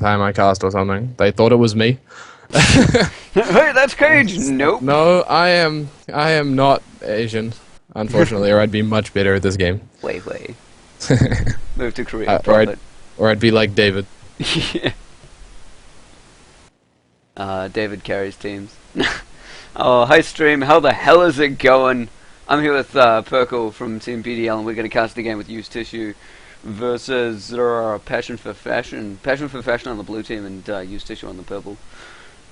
time I cast or something. They thought it was me. Hey, that's Cage! Nope. No, I am not Asian, unfortunately, or I'd be much better at this game. Wait. Move to Korea. Or I'd be like David. Yeah. David carries teams. Oh, hi stream. How the hell is it going? I'm here with Perkle from Team PDL, and we're going to cast the game with Used Tissue versus Passion for Fashion. Passion for Fashion on the blue team and Used Tissue on the purple.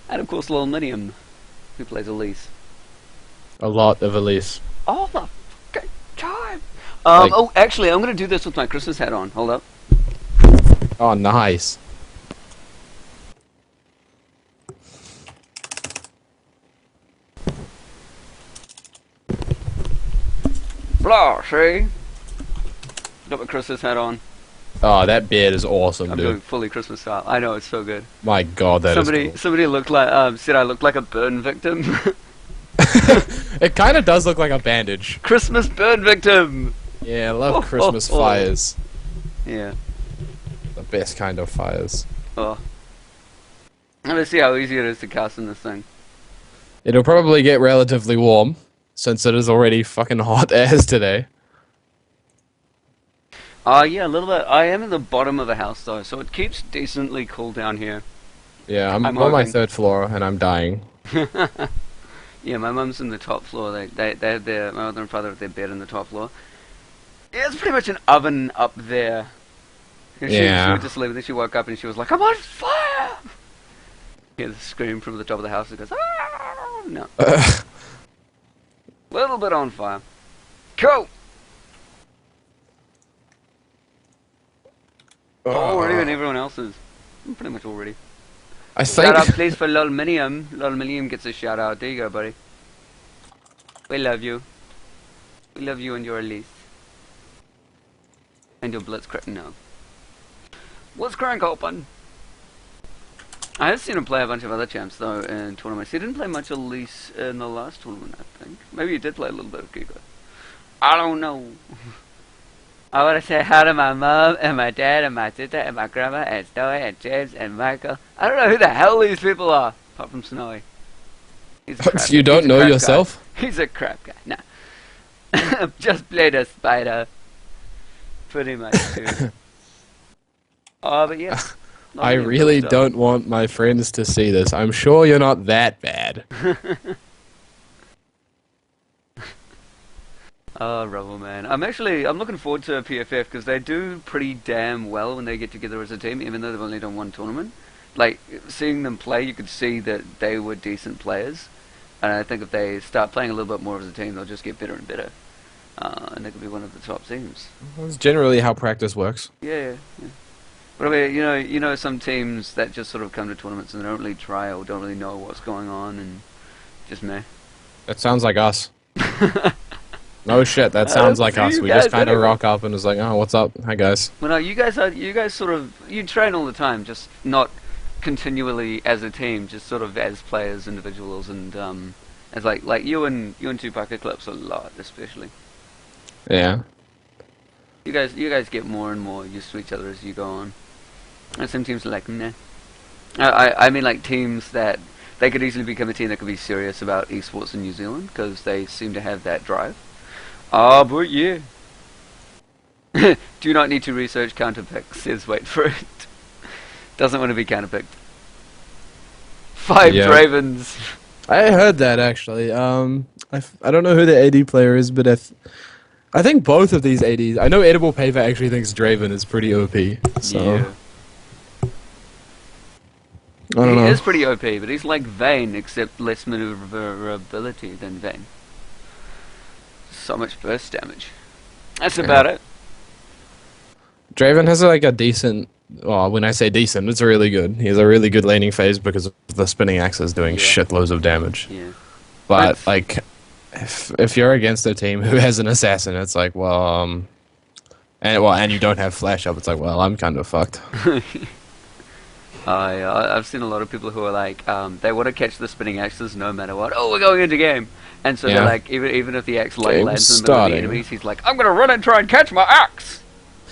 And of course, Lil Minium, who plays Elise. A lot of Elise. All the fucking time. Oh, actually, I'm going to do this with my Christmas hat on. Hold up. Oh, nice. Blah, see? Got my Christmas hat on. Oh, that beard is awesome, I'm dude. doing fully Christmas style. I know, it's so good. My god, that is cool. Somebody looked like, said I looked like a burn victim. It kind of does look like a bandage. Christmas burn victim! Yeah, I love Christmas fires. Yeah. The best kind of fires. Oh. Let's see how easy it is to cast in this thing. It'll probably get relatively warm, since it is already fucking hot as today. Yeah, a little bit. I am in the bottom of the house, though, so it keeps decently cool down here. Yeah, I'm on my 3rd floor, and I'm dying. Yeah, my mum's in the top floor. They had my mother and father have their bed in the top floor. Yeah, it's pretty much an oven up there. She went to sleep, and then she woke up and she was like, "I'm on fire!" Yeah, the scream from the top of the house. It goes, "Ah!" No. Little bit on fire. Cool! Oh, already when everyone else is. I'm pretty much all ready. I think... Shout out please for Lol Minium. Lol Minium gets a shout out. There you go, buddy. We love you. We love you and your Elise. And your Blitzcrank. No. Blitzcrank open. I have seen him play a bunch of other champs though in tournaments. He didn't play much Elise in the last tournament, I think. Maybe he did play a little bit of Kiko. I don't know. I want to say hi to my mom and my dad and my sister and my grandma and Snowy and James and Michael. I don't know who the hell these people are, apart from Snowy. He's a crap. You don't know yourself? Guy. He's a crap guy. Nah. Just played a spider. Pretty much, too. Oh, but yeah. I really don't want my friends to see this. I'm sure you're not that bad. Oh, Rebel man. I'm looking forward to PFF because they do pretty damn well when they get together as a team, even though they've only done one tournament. Like, seeing them play, you could see that they were decent players. And I think if they start playing a little bit more as a team, they'll just get better and better. And they could be one of the top teams. That's generally how practice works. Yeah. But I mean, you know, some teams that just sort of come to tournaments and they don't really try or don't really know what's going on and just meh. That sounds like us. No shit, that sounds like us. We just kind of rock up and it's like, oh, what's up? Hi guys. Well, no, you guys sort of, you train all the time, just not continually as a team, just sort of as players, individuals, and as like you and Tupac Eclipse a lot, especially. Yeah. You guys get more and more used to each other as you go on. And some teams are like, nah. I mean like teams that they could easily become a team that could be serious about esports in New Zealand because they seem to have that drive. Oh, but yeah. Do not need to research counterpick, says wait for it. Doesn't want to be counterpicked. 5 Dravens. I heard that actually. I don't know who the AD player is, but I think both of these ADs. I know Edible Paver actually thinks Draven is pretty OP. So yeah. I don't know. He is pretty OP, but he's like Vayne, except less maneuverability than Vayne. So much burst damage. That's about it. Draven has like a decent. Well, when I say decent, it's really good. He has a really good laning phase because the spinning axe is doing shitloads of damage. Yeah. But like, if you're against a team who has an assassin, it's like, well, and you don't have flash up, it's like, well, I'm kind of fucked. I've seen a lot of people who are like, they want to catch the spinning axes no matter what. Oh, we're going into game, and so they're like, even if the axe like lands in the middle of the enemies, he's like, I'm gonna run and try and catch my axe.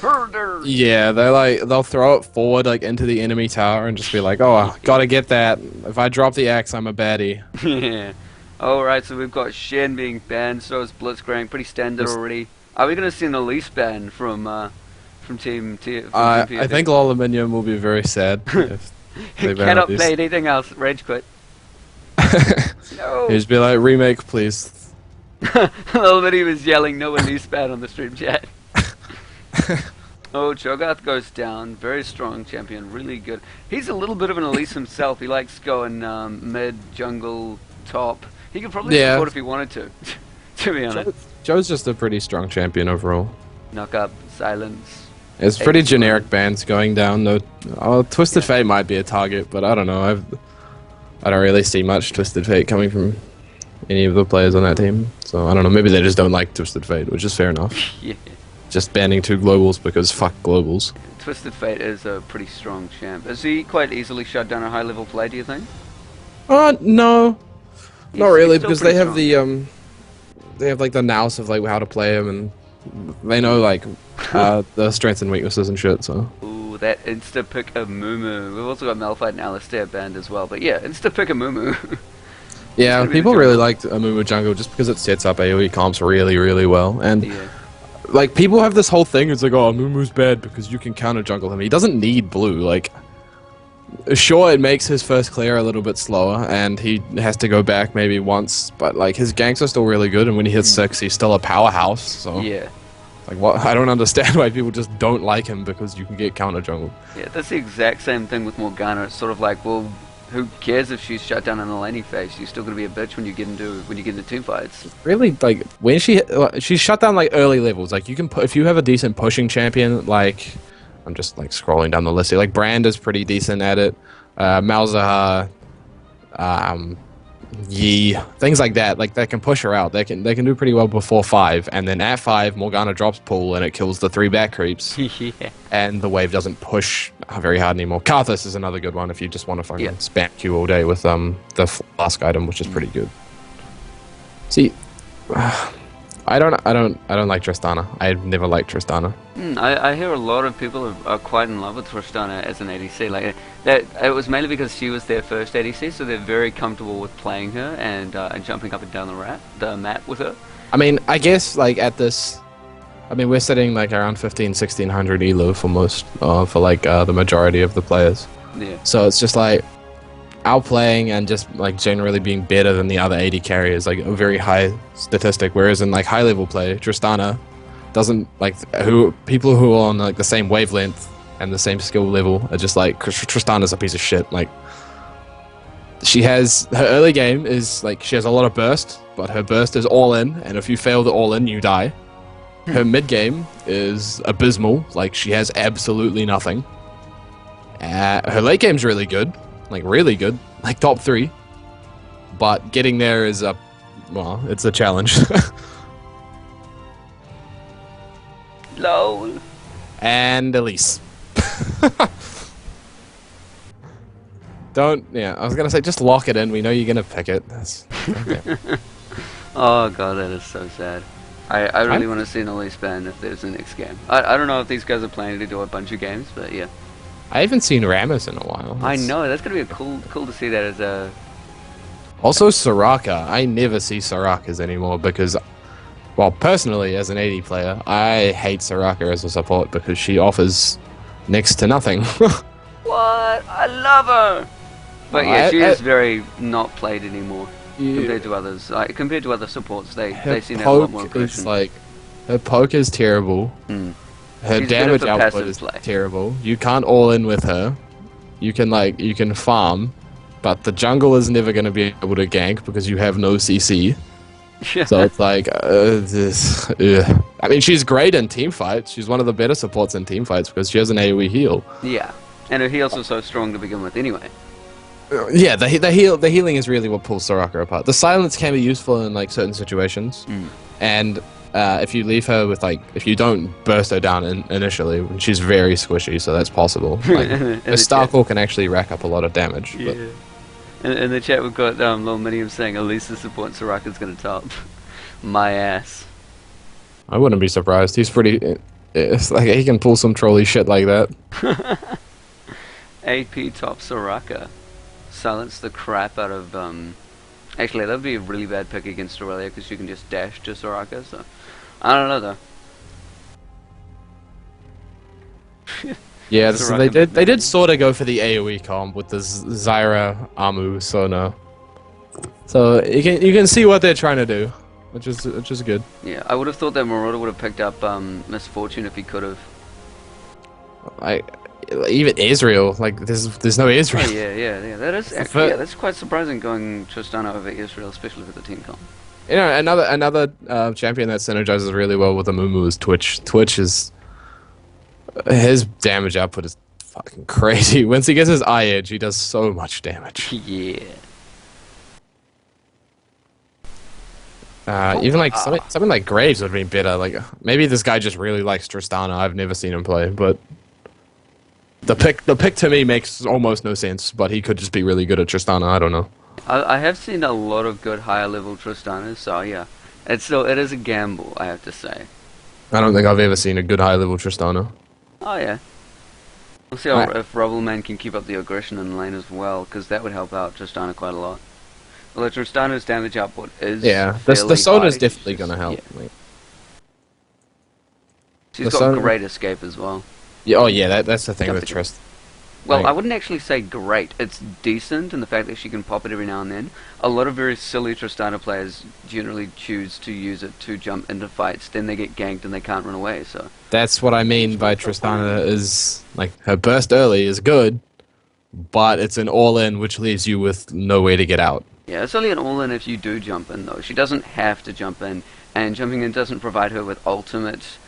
Herder. Yeah, they'll throw it forward like into the enemy tower and just be like, "Oh, I gotta get that. If I drop the axe, I'm a baddie." Yeah. Alright, so we've got Shen being banned, so is Blitzcrank, pretty standard Yes. already. Are we gonna see an Elise ban from Team I POD? think Lolominium will be very sad if He they ban cannot these. play anything else. Rage quit. No. He'd just be like, "Remake, please." Little bit he was yelling, no Elise ban on the stream chat. Oh, Cho'Gath goes down. Very strong champion. Really good. He's a little bit of an Elise himself. He likes going mid, jungle, top. He could probably Yeah. support if he wanted to. To be honest. Joe's just a pretty strong champion overall. Knock up, silence. It's pretty Excellent. generic bans going down though. Oh, Twisted Fate might be a target, but I don't know. I don't really see much Twisted Fate coming from any of the players on that team. So I don't know. Maybe they just don't like Twisted Fate, which is fair enough. Yeah. Just banning 2 globals because fuck globals. Twisted Fate is a pretty strong champ. Is he quite easily shut down a high level play, do you think? No, not really, still because pretty they have strong. they have like the nous of like how to play him, and they know like the strengths and weaknesses and shit. So Ooh, that insta pick of Mumu. We've also got Malphite and Alistair banned as well. But yeah, insta pick of Mumu. yeah, gonna be the people jungle. really liked Amumu jungle just because it sets up AoE comps really, really well, and Yeah. like people have this whole thing. It's like, oh, Mumu's bad because you can counter jungle him. He doesn't need blue. Like, sure, it makes his first clear a little bit slower, and he has to go back maybe once. But like his ganks are still really good, and when he hits 6, he's still a powerhouse. So Yeah. like, what? I don't understand why people just don't like him because you can get counter jungle. Yeah, that's the exact same thing with Morgana. It's sort of like, well, who cares if she's shut down in the laning phase? She's still gonna be a bitch when you get into team fights. Really, like when she's shut down like early levels. Like you can put if you have a decent pushing champion. Like I'm just like scrolling down the list here. Like Brand is pretty decent at it. Malzahar, Yi, things like that. Like they can push her out. They can do pretty well before 5, and then at 5, Morgana drops pull and it kills the 3 back creeps, Yeah. and the wave doesn't push very hard anymore. Karthus is another good one if you just want to fucking Yeah. spam Q all day with the flask item, which is pretty good. See, I don't like Tristana. I've never liked Tristana. I hear a lot of people are quite in love with Tristana as an ADC. Like that, it was mainly because she was their first ADC, so they're very comfortable with playing her and jumping up and down the map with her. I mean, I guess like at this, I mean we're sitting like around 1600 elo for most, for like the majority of the players. Yeah. So it's just like outplaying and just like generally being better than the other AD carriers, like a very high statistic. Whereas in like high level play, Tristana doesn't like people who are on like the same wavelength and the same skill level are just like Tristana's a piece of shit. Like her early game is like she has a lot of burst, but her burst is all in, and if you fail the all in, you die. Her mid game is abysmal. Like she has absolutely nothing. Her late game's really good. Like really good, like top 3, but getting there is it's a challenge. LOL. And Elise. I was gonna say just lock it in. We know you're gonna pick it. Okay. Oh god, that is so sad. I really want to see an Elise ban if there's the next game. I don't know if these guys are planning to do a bunch of games, but yeah. I haven't seen Rammus in a while. I know, that's gonna be cool to see that as a... Also Soraka. I never see Sorakas anymore because, well, personally as an AD player, I hate Soraka as a support because she offers next to nothing. What? I love her! But yeah, she is very not played anymore compared to others. Like, compared to other supports, they seem to have a lot more aggression. Her poke is terrible. Her She's damage good for output passive is play. terrible. You can't all in with her. You can farm, but the jungle is never going to be able to gank because you have no CC. So it's like, I mean, she's great in team fights. She's one of the better supports in team fights because she has an AoE heal. Yeah, and her heals are so strong to begin with anyway. Yeah, the healing is really what pulls Soraka apart. The silence can be useful in like certain situations, and if you leave her with like, if you don't burst her down initially, she's very squishy, so that's possible. Like, her Starcore can actually rack up a lot of damage. Yeah. In the chat we've got Lil Minium saying Elisa support Soraka's gonna top. My ass. I wouldn't be surprised. He's pretty. It's like he can pull some trolly shit like that. AP top Soraka. Silence the crap out of, Actually, that would be a really bad pick against Aurelia, because you can just dash to Soraka, so... I don't know, though. Yeah, so they Soraka did sort of go for the AoE comp with the Zyra, Amu, Sona. So you can see what they're trying to do, which is good. Yeah, I would have thought that Marauder would have picked up Misfortune if he could have. Even Israel, like there's no Israel. Oh, yeah. That is actually, that's quite surprising going Tristana over Israel, especially for the team comp. You know, another champion that synergizes really well with Amumu is Twitch. Twitch is his damage output is fucking crazy. Once he gets his eye edge, he does so much damage. Yeah. Even like something like Graves would be better. Like maybe this guy just really likes Tristana. I've never seen him play, but the pick to me makes almost no sense. But he could just be really good at Tristana. I don't know. I have seen a lot of good higher level Tristanas, so yeah, it is a gamble, I have to say. I don't think I've ever seen a good high level Tristana. Oh yeah. We'll see if Rubbleman can keep up the aggression in the lane as well, because that would help out Tristana quite a lot. Well, Tristana's damage output is the Sona's definitely gonna help. Yeah. Like, She's got great escape as well. Yeah, oh yeah, that's the thing with Trist. Well, I wouldn't actually say great. It's decent in the fact that she can pop it every now and then. A lot of very silly Tristana players generally choose to use it to jump into fights. Then they get ganked and they can't run away. So that's what I mean by Tristana is like her burst early is good, but it's an all-in which leaves you with no way to get out. Yeah, it's only an all-in if you do jump in though. She doesn't have to jump in, and jumping in doesn't provide her with ultimate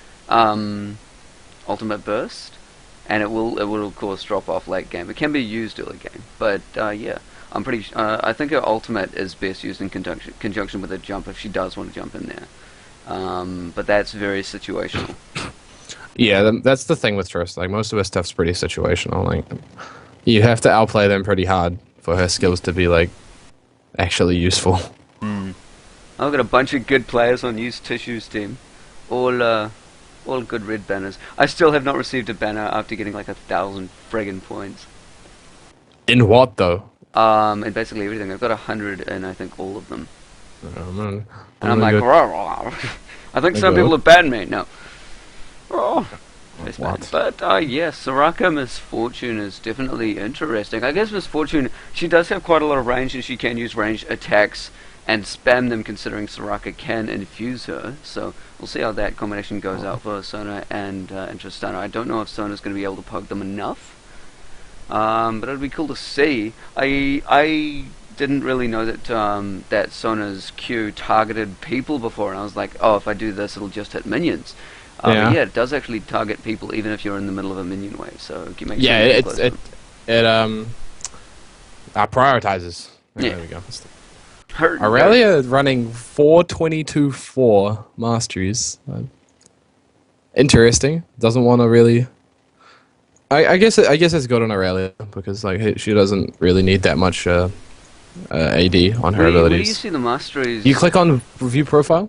burst. And it will of course drop off late game. It can be used early game, but yeah, I'm pretty. I think her ultimate is best used in conjunction with a jump if she does want to jump in there. But that's very situational. Yeah, that's the thing with Trist. Like most of her stuff's pretty situational. Like you have to outplay them pretty hard for her skills to be like actually useful. I've got a bunch of good players on Used Tissue's team, all good red banners. I still have not received a banner after getting like 1,000 friggin' points. In what though? In basically everything. I've got 100 in I think all of them. Oh, man. And I'm like, I think some people have banned me. No. What? But yes, Soraka Misfortune is definitely interesting. I guess Misfortune, she does have quite a lot of range, and she can use ranged attacks and spam them, considering Soraka can infuse her. So we'll see how that combination goes out for Sona and Tristana. I don't know if Sona's going to be able to poke them enough, but it'd be cool to see. I didn't really know that that Sona's Q targeted people before, and I was like, oh, if I do this, it'll just hit minions. Yeah, it does actually target people, even if you're in the middle of a minion wave. So it makes it prioritizes. Yeah. There we go. Aurelia running 422-4 masteries. Interesting. Doesn't want to really. I guess it's good on Aurelia because like she doesn't really need that much AD on her abilities. Where do you see the masteries? You click on review profile.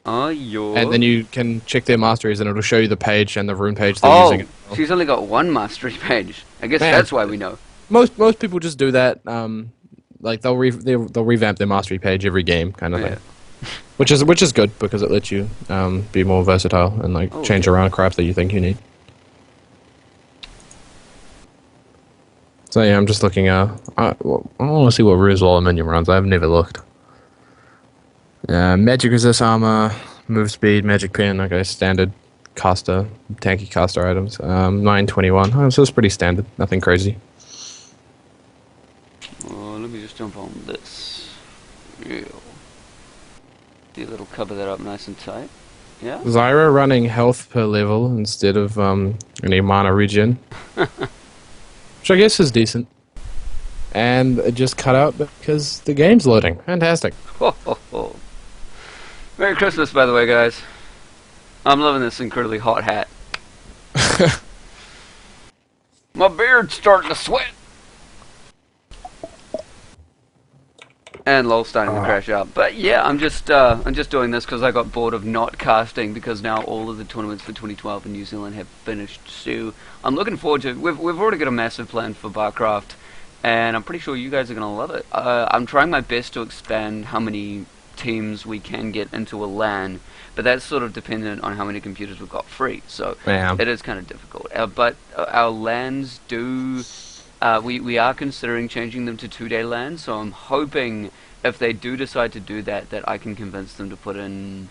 Oh, yo. And then you can check their masteries, and it'll show you the page and the rune page they're using. She's only got one mastery page. I guess that's why we know. Most people just do that. Like they'll revamp their mastery page every game, kind of thing. Which is good because it lets you be more versatile and like change around crap that you think you need. So yeah, I'm just looking. I want to see what Rizal minion runs. I've never looked. Magic resist armor, move speed, magic pen. Okay, standard caster, tanky caster items. 921. Oh, so it's pretty standard. Nothing crazy. Let me just jump on this. Yeah. Do a little cover that up nice and tight. Yeah. Zyra running health per level instead of any mana regen, which I guess is decent. And it just cut out because the game's loading. Fantastic. Ho, ho, ho. Merry Christmas, by the way, guys. I'm loving this incredibly hot hat. My beard's starting to sweat. And LOL's starting to crash out. But yeah, I'm just doing this because I got bored of not casting because now all of the tournaments for 2012 in New Zealand have finished. So I'm looking forward to it. We've already got a massive plan for Barcraft, and I'm pretty sure you guys are going to love it. I'm trying my best to expand how many teams we can get into a LAN, but that's sort of dependent on how many computers we've got free. So it is kind of difficult. But our LANs do... we are considering changing them to 2-day LANs, so I'm hoping if they do decide to do that, that I can convince them to put in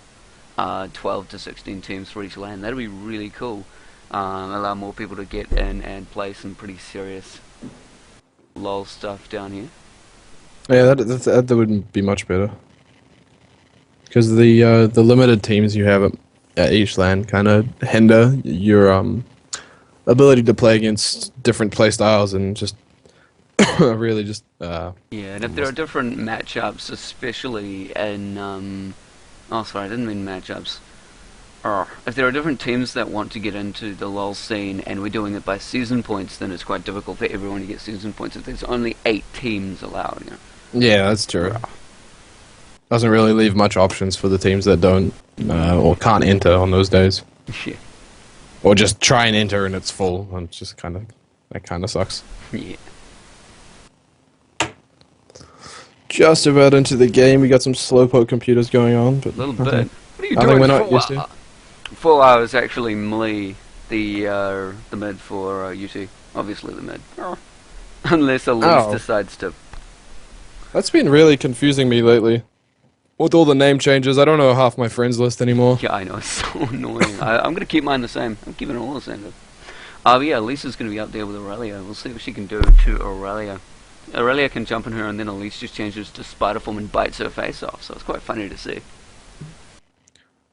12 to 16 teams for each LAN. That'd be really cool. Allow more people to get in and play some pretty serious LOL stuff down here. Yeah, that wouldn't be much better. Because the limited teams you have at each LAN kind of hinder your ability to play against different play styles and just really just yeah, and if there are different matchups, especially in oh sorry, I didn't mean matchups. If there are different teams that want to get into the LoL scene and we're doing it by season points, then it's quite difficult for everyone to get season points if there's only 8 teams allowed. You know? Yeah, that's true. Doesn't really leave much options for the teams that don't or can't enter on those days. Yeah. Or just try and enter and it's full, and it's just that kind of sucks. Yeah. Just about into the game. We got some slowpoke computers going on, but a little bit. What are you I doing? think we're not used to. Full hours actually melee the mid for UT. Obviously the mid. Unless Elise decides to. That's been really confusing me lately. With all the name changes, I don't know half my friends list anymore. Yeah, I know, it's so annoying. I'm going to keep mine the same. I'm keeping it all the same, though. But yeah, Lisa's going to be up there with Aurelia. We'll see what she can do to Aurelia. Aurelia can jump on her, and then Elise just changes to spider form and bites her face off, so it's quite funny to see.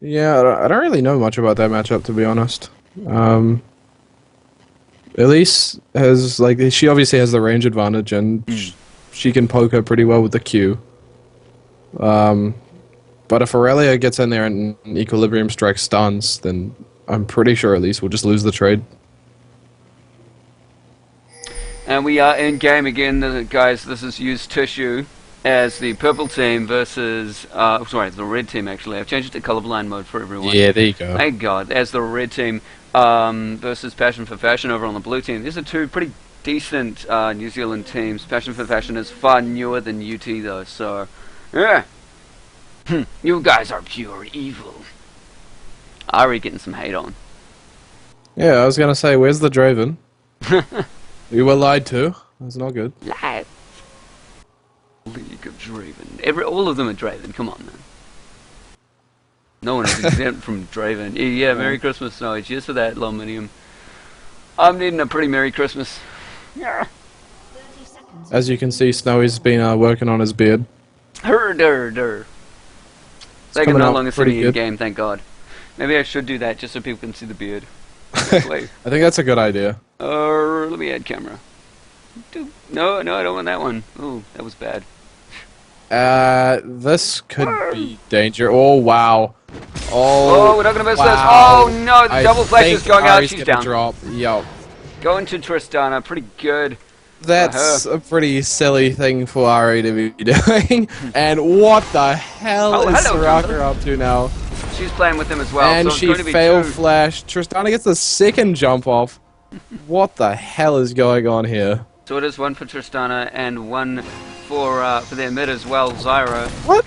Yeah, I don't really know much about that matchup, to be honest. Elise has, she obviously has the range advantage, and she can poke her pretty well with the Q. But if Aurelia gets in there and Equilibrium Strike stuns, then I'm pretty sure Elise will just lose the trade. And we are in game again, guys. This is Used Tissue as the purple team versus, the red team actually. I've changed it to colorblind mode for everyone. Yeah, there you go. Thank God. As the red team versus Passion for Fashion over on the blue team. These are two pretty decent New Zealand teams. Passion for Fashion is far newer than UT though, so yeah. You guys are pure evil. Ari getting some hate on. Yeah, I was gonna say, where's the Draven? We were lied to. That's not good. Lied. League of Draven. All of them are Draven. Come on, man. No one is exempt from Draven. Yeah, Merry Christmas, Snowy. Cheers for that, Aluminium. I'm needing a pretty Merry Christmas. Yeah. As you can see, Snowy's been working on his beard. They can no longer see me in game, thank God. Maybe I should do that just so people can see the beard. I think that's a good idea. Let me add camera. No, I don't want that one. Oh, that was bad. This could be danger. Oh, wow. Oh, we're not going to miss this. Oh, no, the double flash is going out. She's down. Drop. Yo. Going to Tristana, pretty good. That's a pretty silly thing for Ari to be doing. And what the hell is Soraka up to now? She's playing with him as well. And so she failed flash. Tristana gets the second jump off. What the hell is going on here? So it is one for Tristana and one for their mid as well, Zyra. What?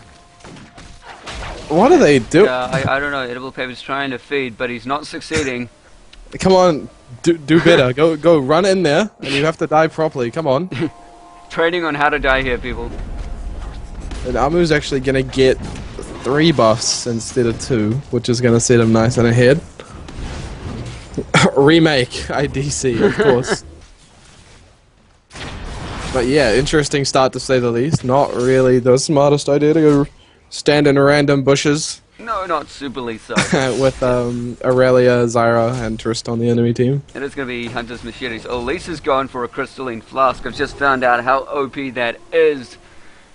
What do they do? I don't know. Edible Paper's trying to feed, but he's not succeeding. Come on, do better. Go run in there, and you have to die properly. Come on. Training on how to die here, people. And Amu's actually gonna get 3 buffs instead of 2, which is gonna set him nice and ahead. Remake IDC, of course. But yeah, interesting start to say the least. Not really the smartest idea to go stand in random bushes. No, not superly so. With Aurelia, Zyra, and Trist on the enemy team. And it's going to be Hunter's Machetes. Oh, Lisa's gone for a crystalline flask. I've just found out how OP that is.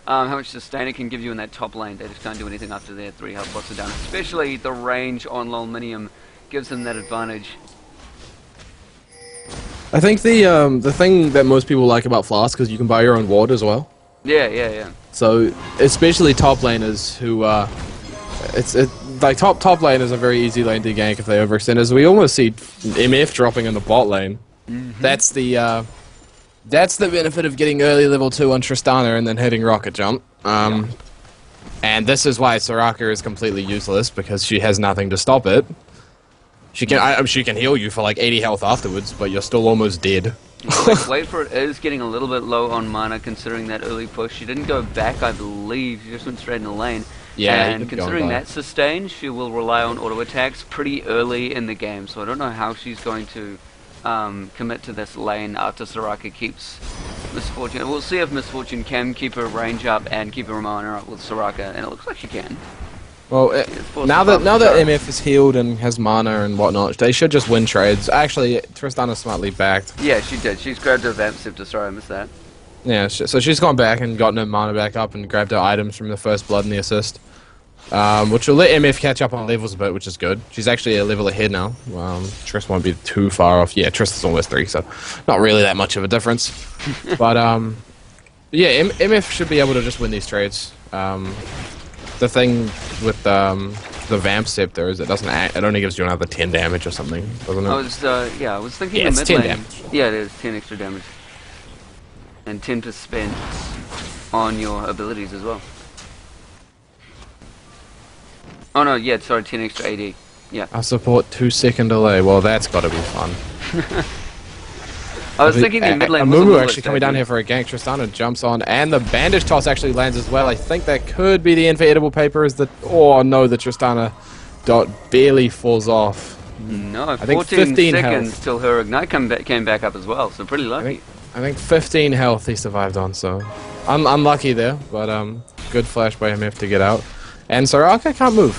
How much sustain it can give you in that top lane. They just can't do anything after their 3 health bots are down. Especially the range on Lolminium gives them that advantage. I think the thing that most people like about Flask is you can buy your own ward as well. Yeah. So especially top laners who like top laners are very easy lane to gank if they overextend. As we almost see MF dropping in the bot lane. That's the benefit of getting early level 2 on Tristana and then hitting rocket jump. And this is why Soraka is completely useless, because she has nothing to stop it. She can heal you for like 80 health afterwards, but you're still almost dead. Wait for it is getting a little bit low on mana considering that early push. She didn't go back, I believe. She just went straight in the lane. Yeah, and considering that's sustained, she will rely on auto attacks pretty early in the game. So I don't know how she's going to commit to this lane after Soraka keeps Misfortune. We'll see if Misfortune can keep her range up and keep her mana up with Soraka, and it looks like she can. Well, now that MF is healed and has mana and whatnot, they should just win trades. Actually, Tristana smartly backed. Yeah, she did. She's grabbed her Vamp Scepter. Sorry, I missed that. Yeah, so she's gone back and gotten her mana back up and grabbed her items from the first blood and the assist. Which will let MF catch up on levels a bit, which is good. She's actually a level ahead now. Triss won't be too far off. Yeah, Triss is almost 3, so not really that much of a difference. But, yeah, MF should be able to just win these trades. The thing with the Vamp Scepter is it only gives you another 10 damage or something, doesn't it? I was thinking yeah, the it's mid 10 lane. damage. Yeah, it is 10 extra damage. And 10% on your abilities as well. Oh no, yeah, sorry, 10 extra AD. Yeah. I support 2-second delay. Well, that's got to be fun. I was thinking the mid lane was Mumu actually coming down here for a gank. Tristana jumps on, and the bandage toss actually lands as well. I think that could be the end for edible paper. Oh no, the Tristana dot barely falls off. No, I think 14 15 seconds health. till her ignite came back up as well, so pretty lucky. I think 15 health he survived on, so unlucky there, but good flash by MF to get out. And Soraka can't move.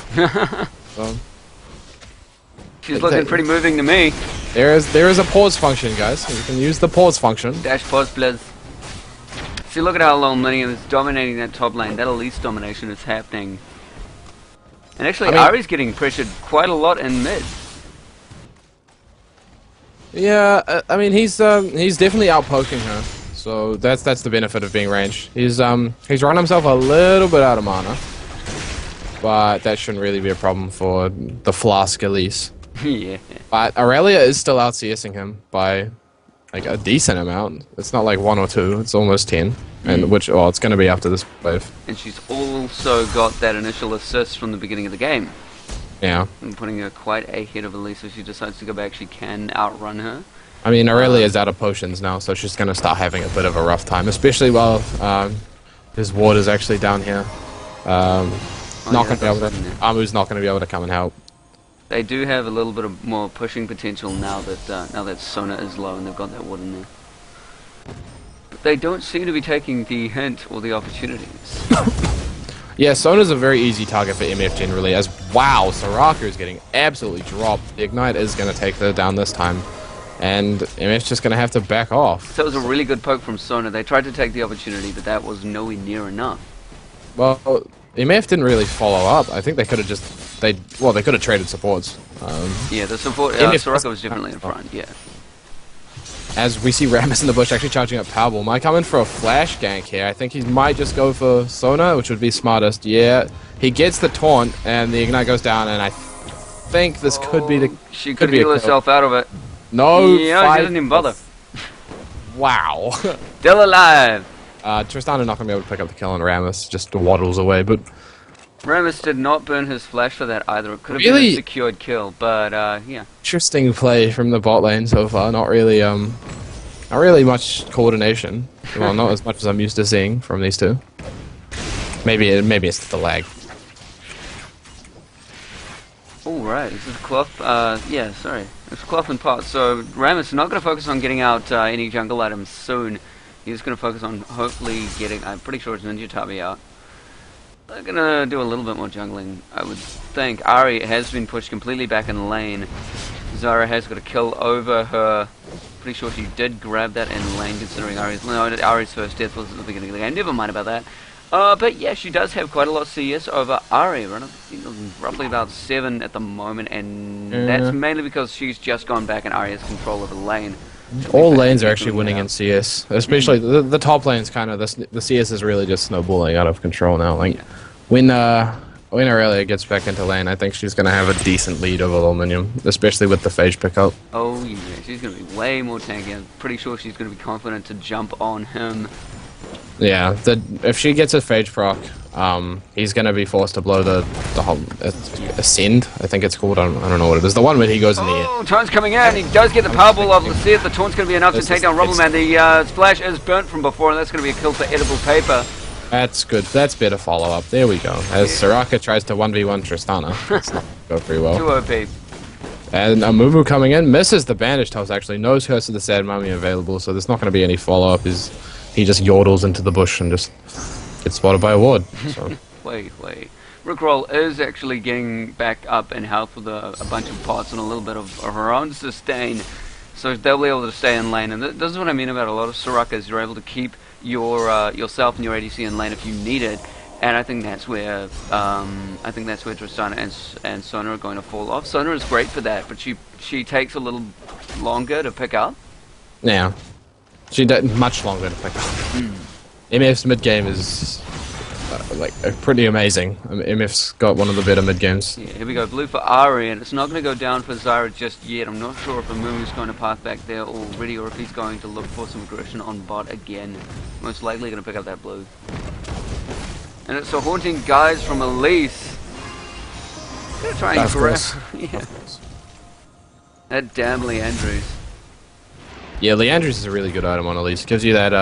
So, she's looking pretty moving to me. there is a pause function, guys. You can use the pause function. Dash pause, please. See, look at how long Minion is dominating that top lane. That Elise domination is happening. And actually, Ari's getting pressured quite a lot in mid. Yeah, I mean he's definitely out poking her. So that's the benefit of being ranged. He's run himself a little bit out of mana. But that shouldn't really be a problem for the Flask Elise. Yeah. But Aurelia is still out CSing him by like a decent amount. It's not like 1 or 2, it's almost 10. And it's gonna be after this wave. And she's also got that initial assist from the beginning of the game. Yeah. And putting her quite ahead of Elise. If she decides to go back, she can outrun her. I mean Aurelia is out of potions now, so she's gonna start having a bit of a rough time, especially while his ward is actually down here. Amu's not going to be able to come and help. They do have a little bit of more pushing potential now that Sona is low and they've got that ward in there. But they don't seem to be taking the hint or the opportunities. Yeah, Sona's a very easy target for MF generally. Wow, Soraka is getting absolutely dropped. The Ignite is going to take her down this time. And MF's just going to have to back off. So it was a really good poke from Sona. They tried to take the opportunity, but that was nowhere near enough. Well, MF didn't really follow up. I think they could have they could have traded supports. Yeah, the support, Soraka was definitely in front, yeah. As we see Rammus in the bush actually charging up Powerball. Might come in for a flash gank here. I think he might just go for Sona, which would be smartest. Yeah, he gets the taunt, and the Ignite goes down, and I think this could be the... She could heal herself out of it. No, yeah, she didn't even bother. Wow. Still alive! Tristana not going to be able to pick up the kill on Rammus, just waddles away, but... Rammus did not burn his flash for that either. It could have been a secured kill, but yeah. Interesting play from the bot lane so far. Not really much coordination. Well, not as much as I'm used to seeing from these two. Maybe it's the lag. All right, this is Cloth. Yeah, sorry, it's Cloth and Pot. So Rammus is not going to focus on getting out any jungle items soon. He's going to focus on hopefully getting. I'm pretty sure it's Ninja Tabi out. They're gonna do a little bit more jungling, I would think. Ari has been pushed completely back in the lane. Zara has got a kill over her. Pretty sure she did grab that in lane, considering Ari's first death was at the beginning of the game. Never mind about that. But yeah, she does have quite a lot of CS over Ari. Roughly about 7 at the moment, and that's mainly because she's just gone back and Ari has control of the lane. All lanes are actually winning in CS, especially the top lanes. Kind of the CS is really just snowballing out of control now. Like when Aurelia gets back into lane, I think she's gonna have a decent lead over Aluminium, especially with the Phage pickup. Oh yeah, she's gonna be way more tanky. I'm pretty sure she's gonna be confident to jump on him. Yeah, if she gets a Phage proc, he's gonna be forced to blow the whole Ascend. I think it's called. I don't know what it is. The one where he goes in the air. Oh, Taunt's coming in. He does get the Powerball of Lucia. The Taunt's going to be enough to take down Rubbleman. The splash is burnt from before, and that's going to be a kill for edible paper. That's good. That's better follow-up. There we go. As Soraka tries to 1v1 Tristana. That's not go pretty well. Too OP. And Amumu coming in. Misses the bandage toss, actually. No Curse of the Sad Mummy available, so there's not going to be any follow-up. He just yordles into the bush and just gets spotted by a ward. So. Wait. Rickroll is actually getting back up in health with a bunch of pots and a little bit of her own sustain. So they'll be able to stay in lane. And this is what I mean about a lot of Sorakas. You're able to keep yourself and your ADC in lane if you need it, and I think that's where Tristana and Sona are going to fall off. Sona is great for that, but she takes a little longer to pick up. Yeah, she does much longer to pick up. MF's mid game is pretty amazing. MF's got one of the better mid games. Yeah, here we go, blue for Ari, and it's not going to go down for Zyra just yet. I'm not sure if Amumu's going to path back there already, or if he's going to look for some aggression on bot again. Most likely going to pick up that blue. And it's a haunting guys from Elise. Gonna try and grab. Yeah. That damn Leandrews. Yeah, Leandrews is a really good item on Elise. Gives you that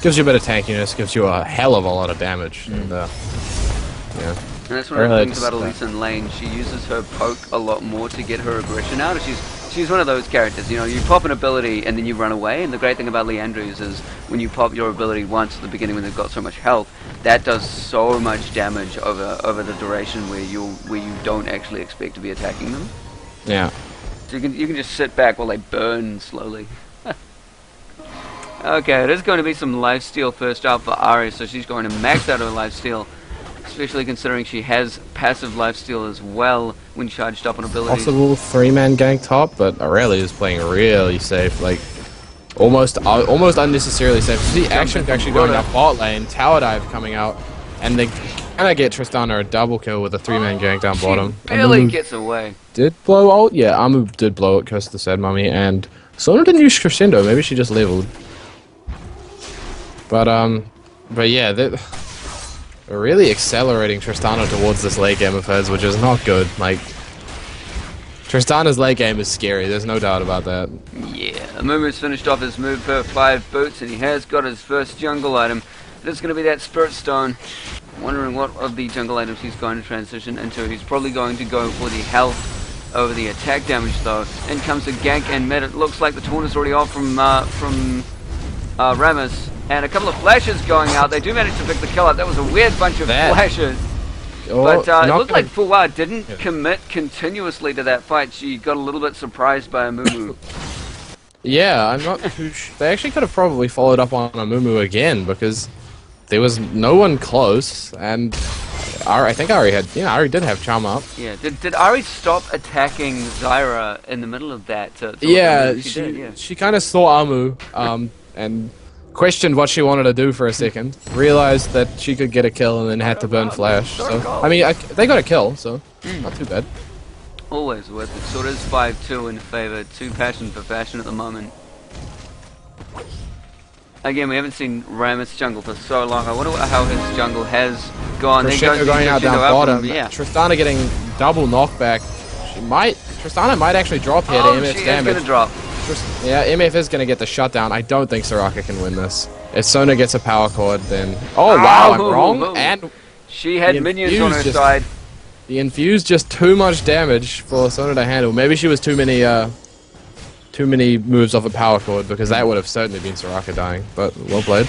gives you a bit of tankiness, gives you a hell of a lot of damage, and yeah. And that's one of the things about Elise in lane. She uses her poke a lot more to get her aggression out. She's one of those characters, you know, you pop an ability and then you run away, and the great thing about Leandrews is when you pop your ability once at the beginning when they've got so much health, that does so much damage over the duration where you don't actually expect to be attacking them. Yeah. So you can just sit back while they burn slowly. Okay, there's going to be some lifesteal first up for Ari, so she's going to max out her lifesteal, especially considering she has passive lifesteal as well when charged up on abilities. Possible 3-man gank top, but Aurelia is playing really safe, like almost unnecessarily safe. See actually going up bot lane, tower dive coming out, and they kind of get Tristana a double kill with a 3-man gank down bottom. Barely gets away. Did blow ult? Yeah, Amu did blow it, Curse of the Sad Mummy, and Sona didn't use Crescendo, maybe she just leveled. But yeah, they're really accelerating Tristana towards this late game of hers, which is not good. Like, Tristana's late game is scary, there's no doubt about that. Yeah, Amumu's finished off his move for 5 boots, and he has got his first jungle item. It's going to be that Spirit Stone. Wondering what of the jungle items he's going to transition into. He's probably going to go for the health over the attack damage, though. In comes the gank and mid. It looks like the taunt is already off from Rammus. And a couple of flashes going out. They do manage to pick the kill up. That was a weird bunch of flashes. But it looked like Fuwa didn't commit continuously to that fight. She got a little bit surprised by Amumu. Yeah, I'm not too sure. They actually could have probably followed up on Amumu again, because there was no one close, and I think Ari did have charm up. Yeah, did Ari stop attacking Zyra in the middle of that? She kind of saw Amu, and questioned what she wanted to do for a second, realized that she could get a kill, and then had to burn flash. So I mean, they got a kill, so not too bad. Always worth it. So it is 5-2 in favor. 2 passion for Fashion at the moment. Again, we haven't seen Rammus jungle for so long. I wonder how his jungle has gone. Crescendo going out down bottom. Yeah. Tristana getting double knockback. Tristana might actually drop here to MF's damage. Gonna drop. Yeah, MF is going to get the shutdown. I don't think Soraka can win this. If Sona gets a power chord, then... Oh, wow, I'm wrong. And she had minions on her side. The infused just too much damage for Sona to handle. Maybe she was too many moves off a power chord, because that would have certainly been Soraka dying. But well played.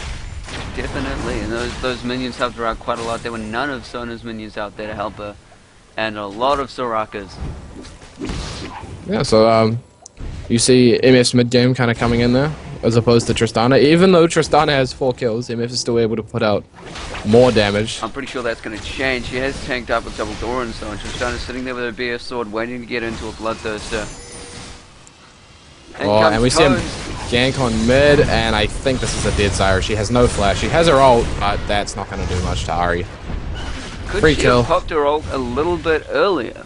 Definitely, and those minions helped her out quite a lot. There were none of Sona's minions out there to help her, and a lot of Soraka's. Yeah, so you see MF's mid game kind of coming in there, as opposed to Tristana. Even though Tristana has 4 kills, MF is still able to put out more damage. I'm pretty sure that's going to change. She has tanked up with double Dorans though, and Tristana's sitting there with her BF sword waiting to get into a Bloodthirster. And we see him gank on mid, and I think this is a dead Zyra. She has no flash. She has her ult, but that's not going to do much to Ahri. Could Free she kill. have popped her ult a little bit earlier?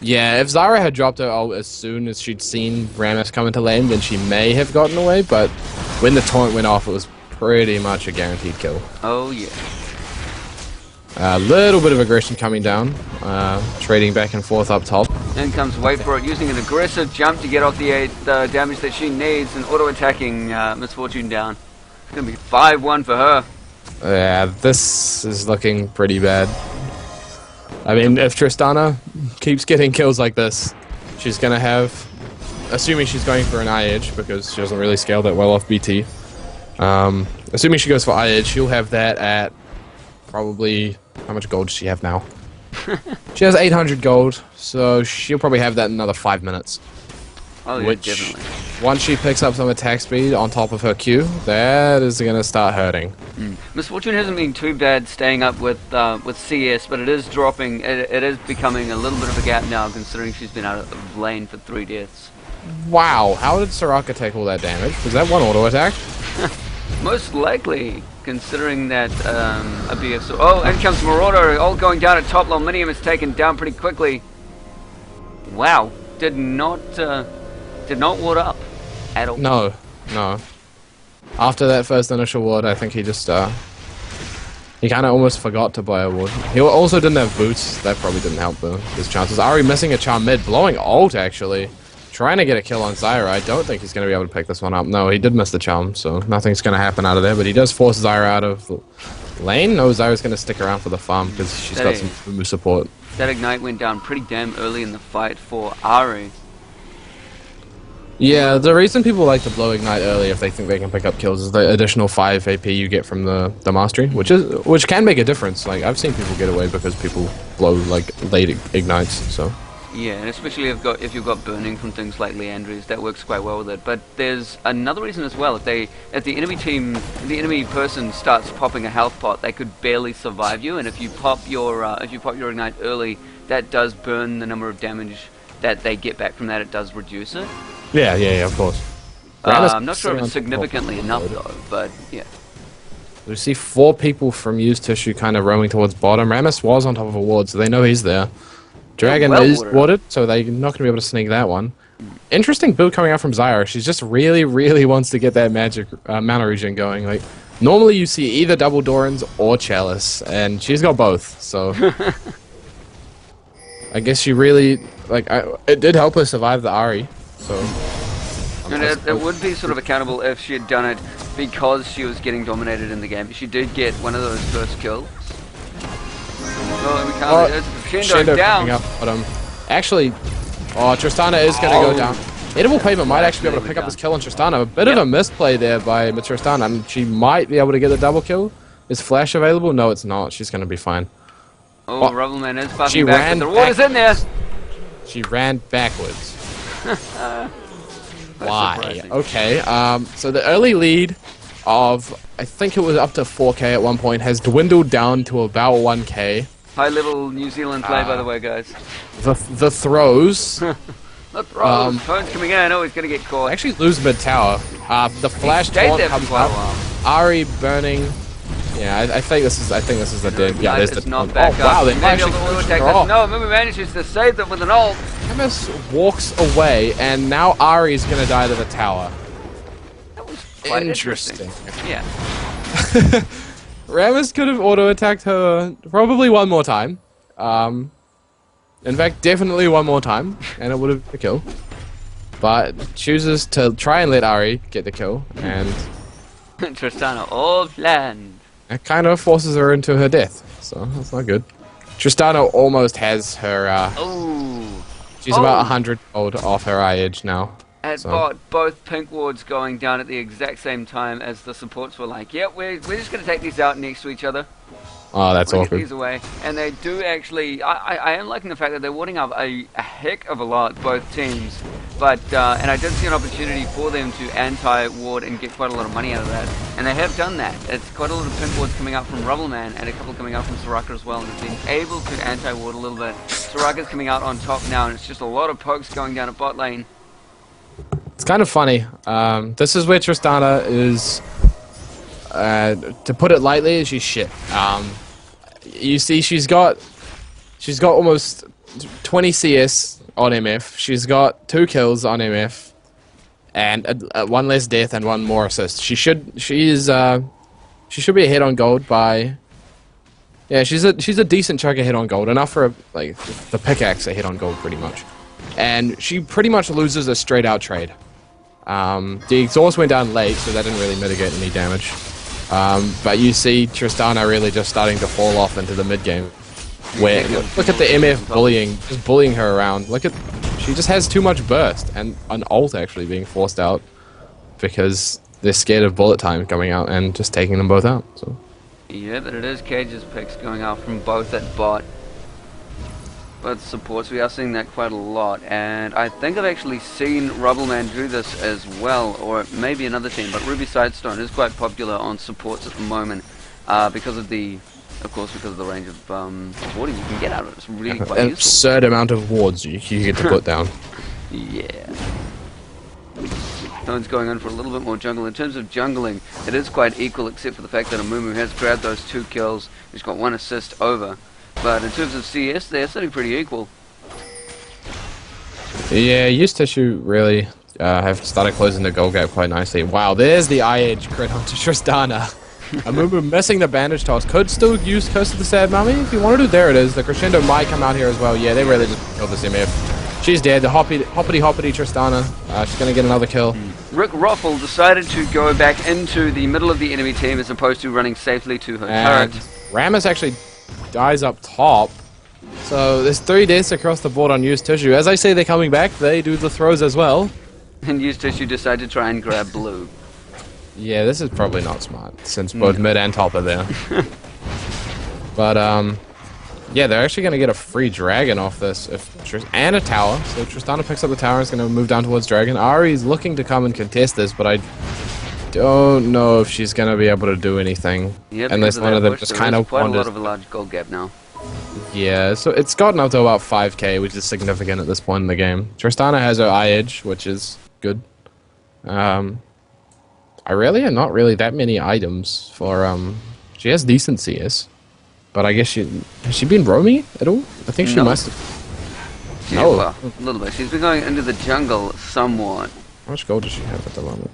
Yeah, if Zyra had dropped her ult as soon as she'd seen Rammus come into lane, then she may have gotten away, but when the taunt went off, it was pretty much a guaranteed kill. Oh, yeah. A little bit of aggression coming down, trading back and forth up top. In comes Wait For It, using an aggressive jump to get off the damage that she needs, and auto-attacking Misfortune down. It's going to be 5-1 for her. Yeah, this is looking pretty bad. I mean, if Tristana keeps getting kills like this, she's going to have, assuming she's going for an IH, because she doesn't really scale that well off BT. Assuming she goes for IH, she'll have that at probably, how much gold does she have now? She has 800 gold, so she'll probably have that in another 5 minutes. Oh, yeah, which, definitely. once she picks up some attack speed on top of her Q, that is going to start hurting. Misfortune hasn't been too bad staying up with CS, but it is dropping. It is becoming a little bit of a gap now, considering she's been out of lane for 3 deaths. Wow, how did Soraka take all that damage? Was that one auto attack? Most likely, considering that a BS. Oh, in comes Marauder, all going down at top. Lominium is taken down pretty quickly. Wow, did not ward up at all. No, no. After that first initial ward, I think he just he kind of almost forgot to buy a ward. He also didn't have boots. That probably didn't help his chances. Ahri missing a charm mid, blowing ult actually. Trying to get a kill on Zyra. I don't think he's going to be able to pick this one up. No, he did miss the charm, so nothing's going to happen out of there. But he does force Zyra out of lane. No, Zyra's going to stick around for the farm because she's got some Fumu support. That ignite went down pretty damn early in the fight for Ahri. Yeah, the reason people like to blow ignite early if they think they can pick up kills is the additional 5 AP you get from the mastery, which can make a difference. Like I've seen people get away because people blow like late ignites. So. Yeah, and especially if you've got burning from things like Leandry's, that works quite well with it. But there's another reason as well. If the enemy person starts popping a health pot, they could barely survive you. And if you pop your ignite early, that does burn the number of damage that they get back from that. It does reduce it. Yeah, of course. I'm not sure if it's significantly enough though, but yeah. We see 4 people from used tissue kind of roaming towards bottom. Rammus was on top of a ward, so they know he's there. Dragon is warded, so they're not going to be able to sneak that one. Interesting build coming out from Zyra. She just really, really wants to get that magic mana regen going. Like normally you see either double Dorans or Chalice, and she's got both. So I guess she really it did help her survive the Ahri. So and it would be sort of accountable if she had done it because she was getting dominated in the game. She did get one of those first kills. Well, we can't. Shindo down. Up, but, actually, Tristana is going to go down. Edible Pavement might actually be able to pick up this kill on Tristana. A bit of a misplay there by Tristana, and she might be able to get the double kill. Is Flash available? No, it's not. She's going to be fine. Oh, Rubbleman is buffing back, but the water's in there. She ran backwards. Why? Surprising. Okay, so the early lead of, I think it was up to 4k at one point, has dwindled down to about 1k. High level New Zealand play, by the way, guys. The throws. The throws. Tone's coming in. Oh, he's going to get caught. Actually lose mid tower. The flash taunt comes up. Ahri burning. Yeah, I think this is the dead. Yeah, there's the not back up. Wow, they actually attack this. No, Mimi manages to save them with an ult. Rammus walks away, and now Ahri is going to die to the tower. That was quite interesting. Yeah. Rammus could have auto-attacked her probably one more time. In fact, definitely one more time, and it would have been a kill. But chooses to try and let Ahri get the kill, and Tristana all planned. It kind of forces her into her death, so that's not good. Tristana almost has her. She's about 100 gold off her IH now. At both pink wards going down at the exact same time as the supports were like, "Yep, we're just going to take these out next to each other." Oh, that's awkward. Get these away, and they do actually. I am liking the fact that they're warding up a heck of a lot, both teams. But and I did see an opportunity for them to anti-ward and get quite a lot of money out of that, and they have done that. It's quite a lot of pink wards coming out from Rubbleman and a couple coming out from Soraka as well, and they've been able to anti-ward a little bit. Soraka's coming out on top now, and it's just a lot of pokes going down at bot lane. It's kind of funny. This is where Tristana is, to put it lightly, she's shit. You see, she's got almost 20 CS on MF. She's got 2 kills on MF, and 1 less death and 1 more assist. She should be ahead on gold by. Yeah, she's a decent chunk ahead on gold, enough for like the pickaxe ahead on gold pretty much. And she pretty much loses a straight out trade. The exhaust went down late, so that didn't really mitigate any damage. But you see Tristana really just starting to fall off into the mid game. Where look at the MF just bullying her around. She just has too much burst and an ult actually being forced out because they're scared of bullet time coming out and just taking them both out. So. Yeah, but it is Cage's picks going out from both at bot. Both supports, we are seeing that quite a lot, and I think I've actually seen Rubbleman do this as well, or maybe another team, but Ruby Sidestone is quite popular on supports at the moment, because of the range of warding you can get out of it. It's really quite an useful. Absurd amount of wards you get to put down. Yeah. Stone's going in for a little bit more jungle. In terms of jungling, it is quite equal, except for the fact that Amumu has grabbed those 2 kills. He's got 1 assist over. But in terms of CS, they're sitting pretty equal. Yeah, Used Tissue really have started closing the goal gap quite nicely. Wow, there's the eye-edge crit onto Tristana. Amumu missing the bandage toss. Could still use Curse of the Sad Mummy if you want to do. There it is. The crescendo might come out here as well. Yeah, they really just killed this MF. She's dead. The hoppity Tristana. She's going to get another kill. Rick Ruffle decided to go back into the middle of the enemy team as opposed to running safely to her turret. Rammus actually dies up top. So there's 3 deaths across the board on Used Tissue. As I say they're coming back, they do the throws as well. And Used Tissue decided to try and grab blue. Yeah, this is probably not smart, since both mid and top are there. But, yeah, they're actually going to get a free dragon off this, and a tower. So Tristana picks up the tower and is going to move down towards dragon. Ari's looking to come and contest this, but I don't know if she's going to be able to do anything. Yeah, unless one of them just kind of quite wanders. a lot of a large gold gap now. Yeah, so it's gotten up to about 5k, which is significant at this point in the game. Tristana has her eye edge, which is good. I really have not really that many items for, she has decent CS. But I guess has she been roaming at all? I think she must have. Yeah, well, a little bit. She's been going into the jungle somewhat. How much gold does she have at the moment?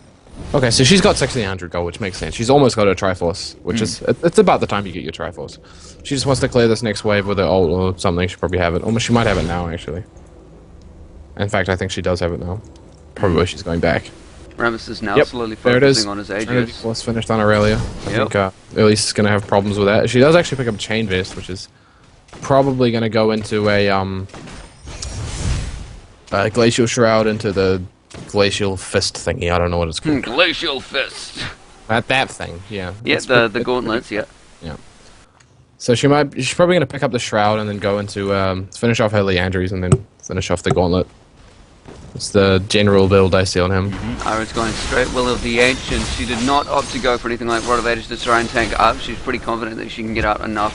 Okay, so she's got 1600 gold, which makes sense. She's almost got her Triforce, which is, it's about the time you get your Triforce. She just wants to clear this next wave with her ult or something. She'll probably have it. Almost, she might have it now, actually. In fact, I think she does have it now. Probably where she's going back. Rammus is now slowly focusing on his Aegis. Was finished on Aurelia. I think Elise is going to have problems with that. She does actually pick up Chain Vest, which is probably going to go into a Glacial Shroud into the Glacial Fist thingy. I don't know what it's called. Glacial Fist. That thing, yeah. Yeah, the gauntlets, yeah. Yeah. So she's probably going to pick up the Shroud and then go into, finish off her Leandries and then finish off the Gauntlet. It's the general build I see on him. Ira's going straight Will of the Ancient. She did not opt to go for anything like Rod of Ages to try and tank up. She's pretty confident that she can get out enough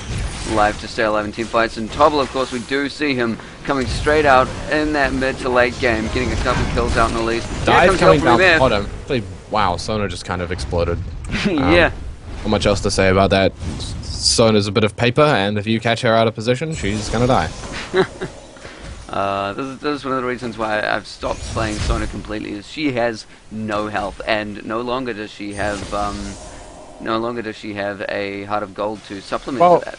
life to stay alive in team fights. And Tobble, of course, we do see him coming straight out in that mid to late game, getting a couple of kills out in the lead. Dive coming down the bottom. Actually, wow, Sona just kind of exploded. Yeah. Not much else to say about that. Sona's a bit of paper, and if you catch her out of position, she's gonna die. This is one of the reasons why I've stopped playing Sona completely. Is she has no health, and no longer does she have a Heart of Gold to supplement that.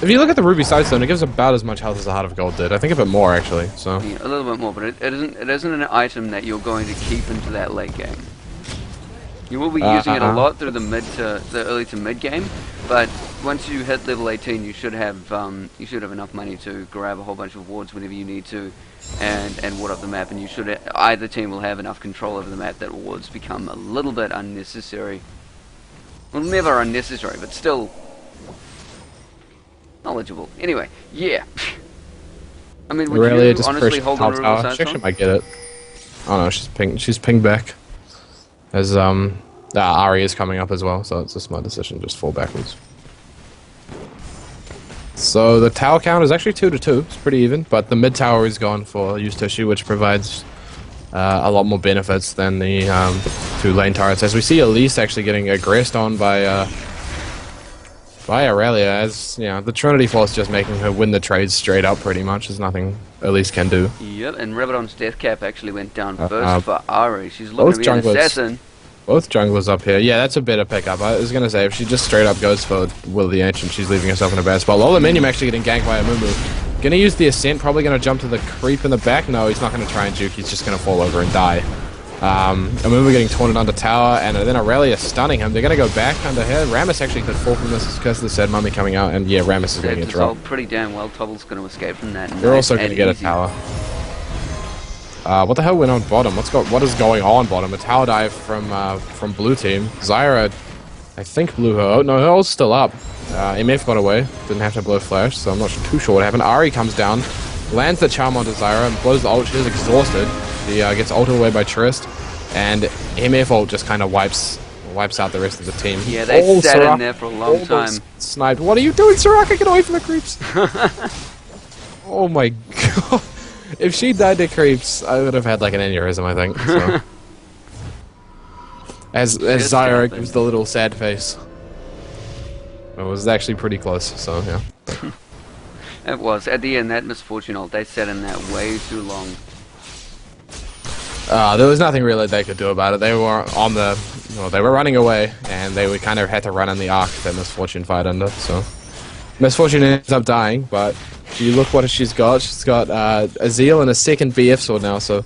If you look at the Ruby Sidestone, it gives about as much health as the Heart of Gold did. I think a bit more actually. So yeah, a little bit more, but it isn't an item that you're going to keep into that late game. You will be using it a lot through the early to mid game, but once you hit level 18, you should have enough money to grab a whole bunch of wards whenever you need to, and ward up the map. And you should either team will have enough control over the map that wards become a little bit unnecessary. Well, never unnecessary, but still knowledgeable. Anyway, yeah. I mean, would you honestly hold on to Ruby Sidestone? She might get it. Oh no, she's pinged back. As Ari is coming up as well, so it's a smart decision, just fall backwards. So the tower count is actually 2-2, it's pretty even, but the mid tower is gone for Used Tissue, which provides a lot more benefits than the 2 lane turrets. As we see Elise actually getting aggressed on by Aurelia, as you know, the Trinity Force just making her win the trades straight up pretty much. There's nothing Elise can do. Yep, and Rabadon's death cap actually went down first for Ari. She's looking to be an assassin. Both junglers up here. Yeah, that's a better pickup. I was going to say, if she just straight up goes for Will the Ancient, she's leaving herself in a bad spot. Lola Minion actually getting ganked by Amumu. Going to use the Ascent, probably going to jump to the creep in the back. No, he's not going to try and juke. He's just going to fall over and die. Amumu getting taunted under tower, and then Aurelia stunning him. They're going to go back under here. Rammus actually could fall from this because of the Sad Mummy coming out, and yeah, Rammus is going to get dropped. Pretty damn well. Tobble's going to escape from that. They're also going to get a tower. What the hell went on bottom? What is going on bottom? A tower dive from blue team. Zyra, I think, blew her. Oh, no, her ult's still up. MF got away. Didn't have to blow flash, so I'm not too sure what happened. Ari comes down, lands the charm onto Zyra, and blows the ult. She's exhausted. She gets ulted away by Trist, and MF ult just kind of wipes out the rest of the team. Yeah, they sat in there for a long time. Sniped. What are you doing, Soraka? Get away from the creeps! Oh my god. If she died to creeps, I would have had like an aneurysm, I think. So. As Zyra gives the little sad face. It was actually pretty close, so yeah. It was. At the end, that Misfortune ult, they sat in that way too long. There was nothing really they could do about it. They were on the... Well, they were running away, and they would kind of had to run in the arc that Misfortune fight under, so... Misfortune ends up dying, but you look what she's got. She's got a Zeal and a second BF sword now, so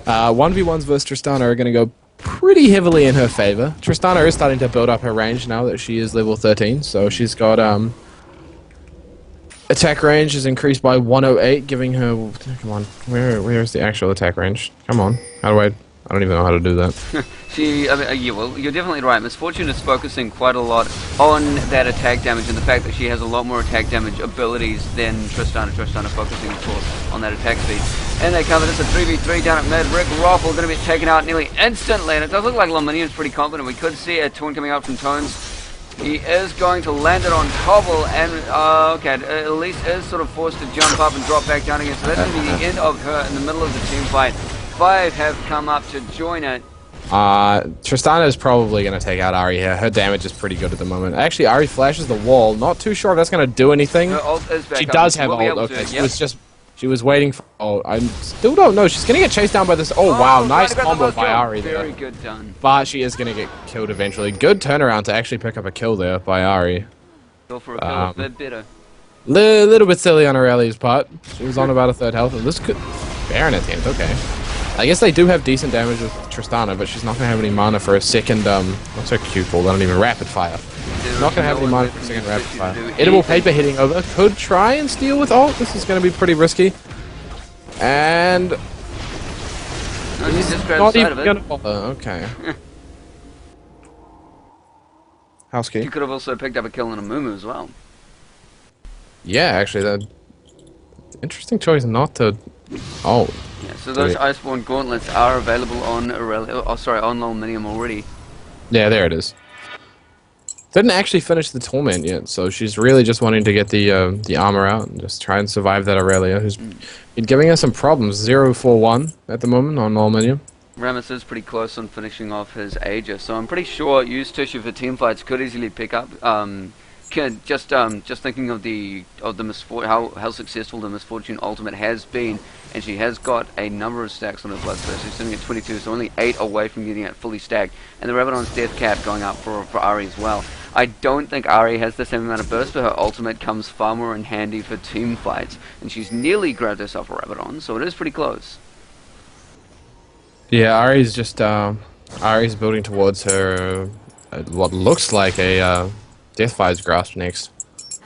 1v1s versus Tristana are going to go pretty heavily in her favor. Tristana is starting to build up her range now that she is level 13, so she's got attack range is increased by 108, giving her... Come on, where is the actual attack range? Come on, how do I don't even know how to do that. Well, you're definitely right. Misfortune is focusing quite a lot on that attack damage and the fact that she has a lot more attack damage abilities than Tristana. Tristana focusing, of course, on that attack speed. And they cover this a 3v3 down at mid. Rick Roffle going to be taken out nearly instantly, and it does look like Lominium's pretty confident. We could see a taunt coming out from Tones. He is going to land it on Tobble, and okay, Elise is sort of forced to jump up and drop back down again. So that's going to be the end of her in the middle of the team fight. 5 have come up to join it. Tristana is probably going to take out Ari here. Her damage is pretty good at the moment. Actually, Ari flashes the wall. Not too sure if that's going to do anything. Her ult is back she up. does have ult. Okay, she was waiting for... Oh, I still don't know. She's going to get chased down by this... Oh, wow. Nice combo by Ari there. Very good done. But she is going to get killed eventually. Good turnaround to actually pick up a kill there by Ari. Go for a kill, a bit better. Little bit silly on Aurelia's part. She was on about a third health. And this could... Baron at the end. Okay. I guess they do have decent damage with Tristana, but she's not going to have any mana for a second, what's her Q called? I don't even... Rapid Fire. Not going to have any mana for a second Rapid Fire. Edible Paper hitting over. Could try and steal with ult. This is going to be pretty risky. And... No, she's just not even going to bother. Okay. House key. You could have also picked up a kill on a Mumu as well. Yeah, actually, that... Interesting choice not to... Oh. Yeah, so those Iceborne Gauntlets are available on Aurelia. Oh, sorry, on Lominium already. Yeah, there it is. Didn't actually finish the Torment yet, so she's really just wanting to get the armor out and just try and survive that Aurelia, who's been giving us some problems. 0-4-1 at the moment on Lominium. Ramus is pretty close on finishing off his Aegis, so I'm pretty sure use tissue for team fights could easily pick up. Just thinking of how successful the Misfortune Ultimate has been, and she has got a number of stacks on her Bloodthirst. She's sitting at 22, so only 8 away from getting it fully stacked. And the Rabadon's death cap going up for Ari as well. I don't think Ari has the same amount of burst, but her ultimate comes far more in handy for team fights, and she's nearly grabbed herself a Rabadon, so it is pretty close. Yeah, Ari's just Ari's building towards her what looks like a Deathfire's Grasp next,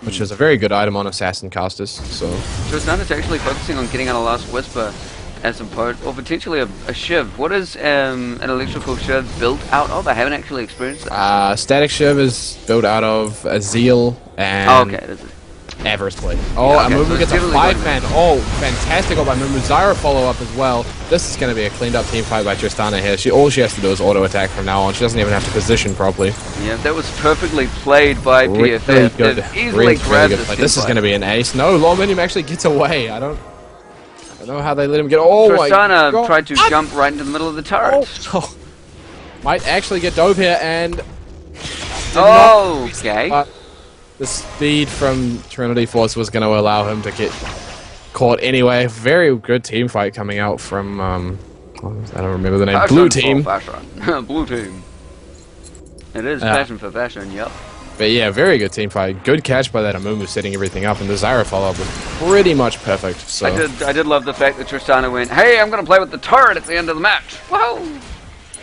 which is a very good item on Assassin casters. So Tristana's actually focusing on getting out a Last Whisper as a poet, or potentially a Shiv. What is an electrical Shiv built out of? I haven't actually experienced that. Static Shiv is built out of a Zeal and... Oh, okay, that's it. Avarice Blade. Oh, yeah, okay, Amumu so gets a 5-man. Oh, fantastic by Amumu. Zyra follow-up as well. This is going to be a cleaned-up team fight by Tristana here. All she has to do is auto-attack from now on. She doesn't even have to position properly. Yeah, that was perfectly played by PFF. Really good. Easily grabbed this This is going to be an ace. No, Lominium actually gets away. don't know how they let him get. Oh my Tristana God. tried to jump right into the middle of the turret. Oh. Might actually get dove here, and Okay. but the speed from Trinity Force was going to allow him to get caught anyway. Very good team fight coming out from I don't remember the name. Fashion Blue team. Fashion. Blue team. It is Fashion for Fashion. Yep. But yeah, very good team fight. Good catch by that Amumu setting everything up, and the Zyra follow-up was pretty much perfect. So I did love the fact that Tristana went, "Hey, I'm gonna play with the turret at the end of the match." Whoa!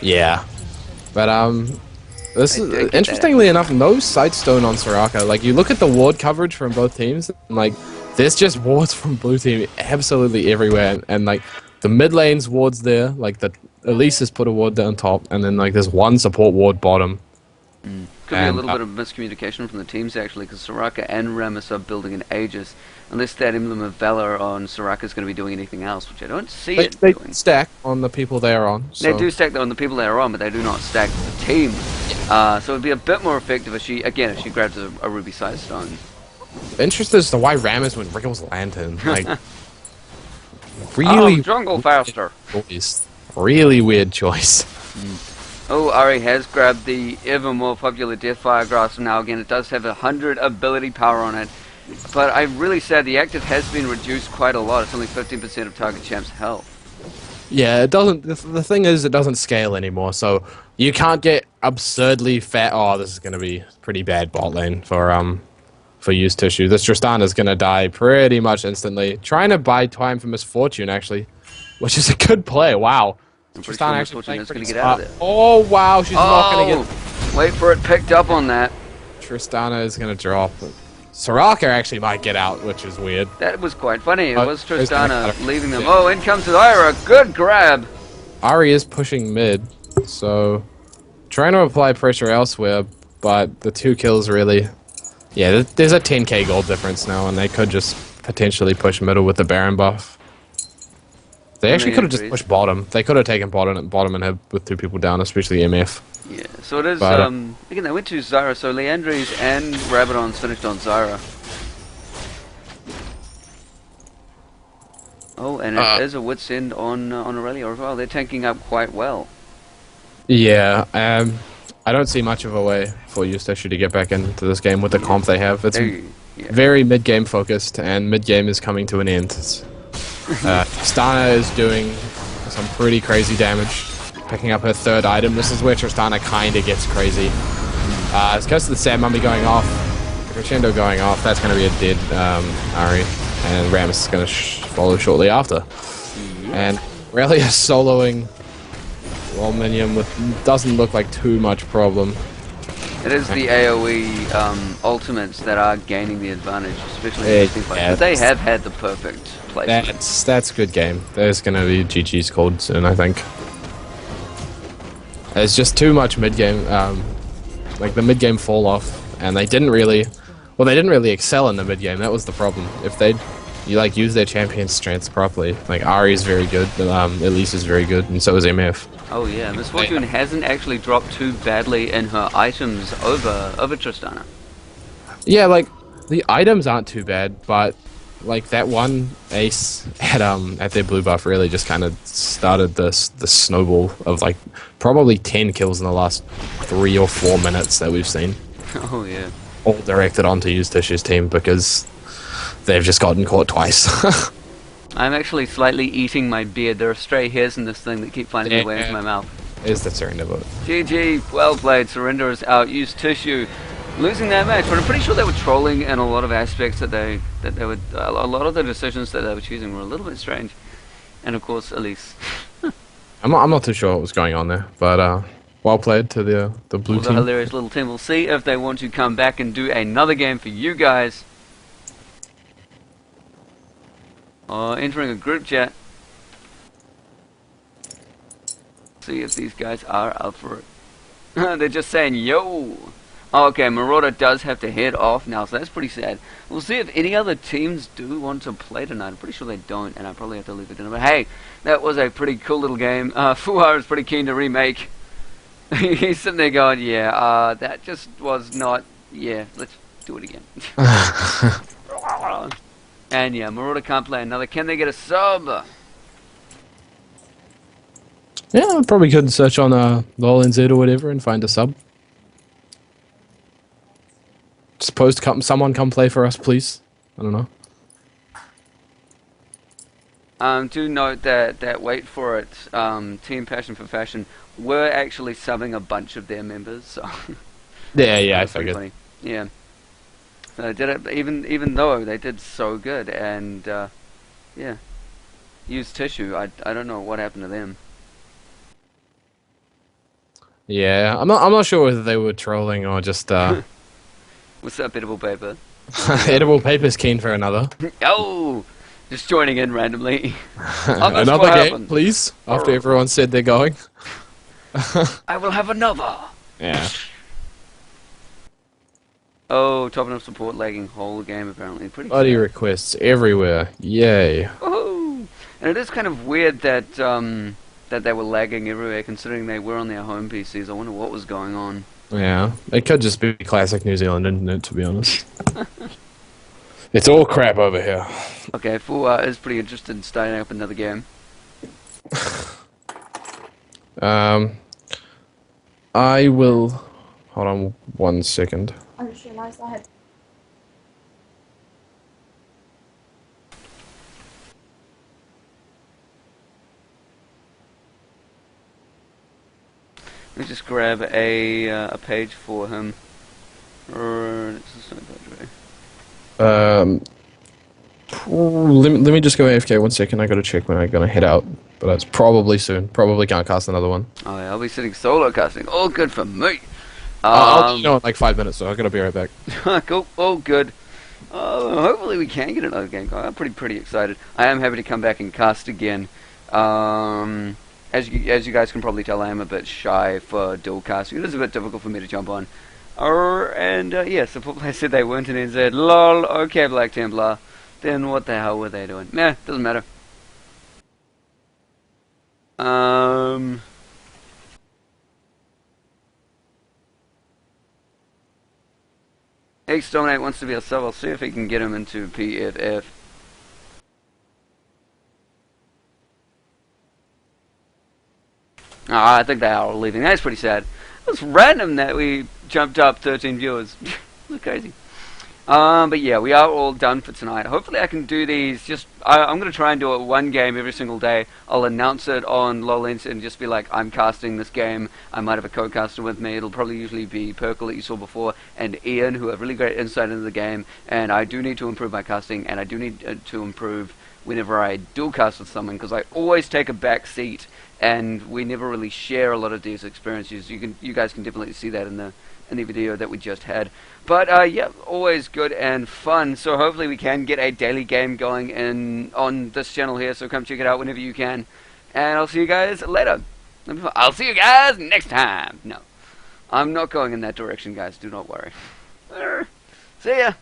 yeah, but this is interestingly enough, no sightstone on Soraka. Like you look at the ward coverage from both teams, and like there's just wards from blue team absolutely everywhere, and like the mid lane's wards there. Like the Elise has put a ward down top, and then like there's one support ward bottom. Could be a little bit of miscommunication from the teams actually, because Soraka and Rammus are building an Aegis. Unless that Emblem of Valor on Soraka is going to be doing anything else, which I don't see it They doing. stack on the people they are on. So. They do stack on the people they are on, but they do not stack the team. So it would be a bit more effective if she grabs a ruby-sized stone. Interested as to why Rammus went Wriggle's Lantern. Like, really jungle faster. choice. Really weird choice. Oh, Ari has grabbed the ever more popular Deathfire Grasp now. Again, it does have 100 ability power on it. But I'm really sad the active has been reduced quite a lot. It's only 15% of target champ's health. Yeah, it doesn't. The thing is, it doesn't scale anymore, so you can't get absurdly fat. Oh, this is going to be pretty bad bot lane for used tissue. This Tristana is going to die pretty much instantly. Trying to buy time for Misfortune actually, which is a good play. Wow. Tristana actually is going to get smart. out of there. Oh wow, she's not going to get. Wait for it picked up on that. Tristana is going to drop. Soraka actually might get out, which is weird. That was quite funny. It was it's Tristana leaving them. Oh, in comes Zyra. Good grab. Ari is pushing mid, so trying to apply pressure elsewhere, but the 2 kills really... Yeah, there's a 10k gold difference now, and they could just potentially push middle with the Baron buff. They actually could have just pushed bottom. They could have taken bottom and had with 2 people down, especially MF. Yeah, so it is, But, again, they went to Zyra, so Leandres and Rabadon's finished on Zyra. Oh, and it is a Wit's End on Aurelia as well. They're tanking up quite well. Yeah, I don't see much of a way for Eustacia to get back into this game with the comp they have. It's very mid-game focused, and mid-game is coming to an end. Tristana is doing some pretty crazy damage, picking up her 3rd item. This is where Tristana kind of gets crazy. It's because of the Sad Mummy going off, Crescendo going off. That's going to be a dead Ari, and Rammus is going to follow shortly after. And Aurelia soloing Wall Minion with doesn't look like too much problem. It is the AoE ultimates that are gaining the advantage, especially in things like that. They have had the perfect placement. That's good game. There's going to be GG's called soon, I think. There's just too much mid-game, like the mid-game fall off, and they didn't really excel in the mid-game. That was the problem. If they'd use their champion strengths properly, like Ari is very good, Elise is very good, and so is MF. Oh yeah, Misfortune hasn't actually dropped too badly in her items over Tristana. Yeah, like the items aren't too bad, but like that one ace at their blue buff really just kind of started the snowball of like probably 10 kills in the last 3 or 4 minutes that we've seen. Oh yeah. All directed onto Eusticia's team because they've just gotten caught twice. I'm actually slightly eating my beard. There are stray hairs in this thing that keep finding their way into my mouth. Is the surrender vote. GG, well played. Surrender is out. Use tissue. Losing that match, but I'm pretty sure they were trolling in a lot of aspects that they would. A lot of the decisions that they were choosing were a little bit strange. And of course, Elise. I'm not too sure what was going on there, but well played to the blue team. The hilarious little team. We'll see if they want to come back and do another game for you guys. Entering a group chat. See if these guys are up for it. They're just saying, yo! Oh, okay, Marauder does have to head off now, so that's pretty sad. We'll see if any other teams do want to play tonight. I'm pretty sure they don't, and I probably have to leave it in. But hey, that was a pretty cool little game. Fuhar is pretty keen to remake. He's sitting there going, yeah, that just was not... Yeah, let's do it again. And yeah, Marauder can't play another. Can they get a sub? Yeah, I probably could search on LolNZ or whatever and find a sub. Suppose someone come play for us, please. I don't know. Do note that Wait For It, Team Passion for Fashion, were actually subbing a bunch of their members, so Yeah, I that's pretty figured. funny. Yeah. So they did it even though they did so good, and yeah, used tissue. I don't know what happened to them. Yeah, I'm not sure whether they were trolling or just What's up, edible paper? edible papers keen for another. Oh, just joining in randomly. I missed Another what game, happened. please. After everyone said they're going. I will have another. Yeah. Oh, top enough support lagging whole game apparently. Pretty Bloody sad. requests everywhere. Yay. Woohoo! And it is kind of weird that that they were lagging everywhere, considering they were on their home PCs. I wonder what was going on. Yeah, it could just be classic New Zealand internet, to be honest. It's all crap over here. Okay, Full is pretty interested in starting up another game. I will. Hold on 1 second. I just realised I had. Let me just grab a page for him. It's a SnowyPadre. Let me just go AFK 1 second. I gotta check when I'm gonna head out, but it's probably soon. Probably can't cast another one. Oh yeah, I'll be sitting solo casting. All good for me. I'll let you know in like 5 minutes, so I gotta be right back. Cool. All good. Hopefully we can get another game going. I'm pretty excited. I am happy to come back and cast again. As you guys can probably tell, I am a bit shy for dual casting. It is a bit difficult for me to jump on. Yeah, support players said they weren't in NZ. Lol. Okay, Black Templar. Then what the hell were they doing? Nah, doesn't matter. Exterminate wants to be a sub. I'll see if he can get him into PFF. I think they are all leaving. That's pretty sad. It's random that we jumped up 13 viewers. That's crazy. But yeah, we are all done for tonight. Hopefully I can do these I'm going to try and do it one game every single day. I'll announce it on LolInst and just be like, I'm casting this game. I might have a co-caster with me. It'll probably usually be Perkle that you saw before and Ian, who have really great insight into the game. And I do need to improve my casting, and I do need to improve whenever I dual cast with someone, because I always take a back seat and we never really share a lot of these experiences. You guys can definitely see that in the video that we just had. But yeah, always good and fun. So hopefully we can get a daily game going on this channel here. So come check it out whenever you can. And I'll see you guys later. I'll see you guys next time. No, I'm not going in that direction, guys. Do not worry. See ya.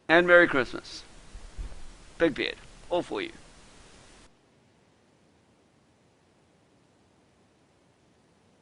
And Merry Christmas. Big beard. All for you.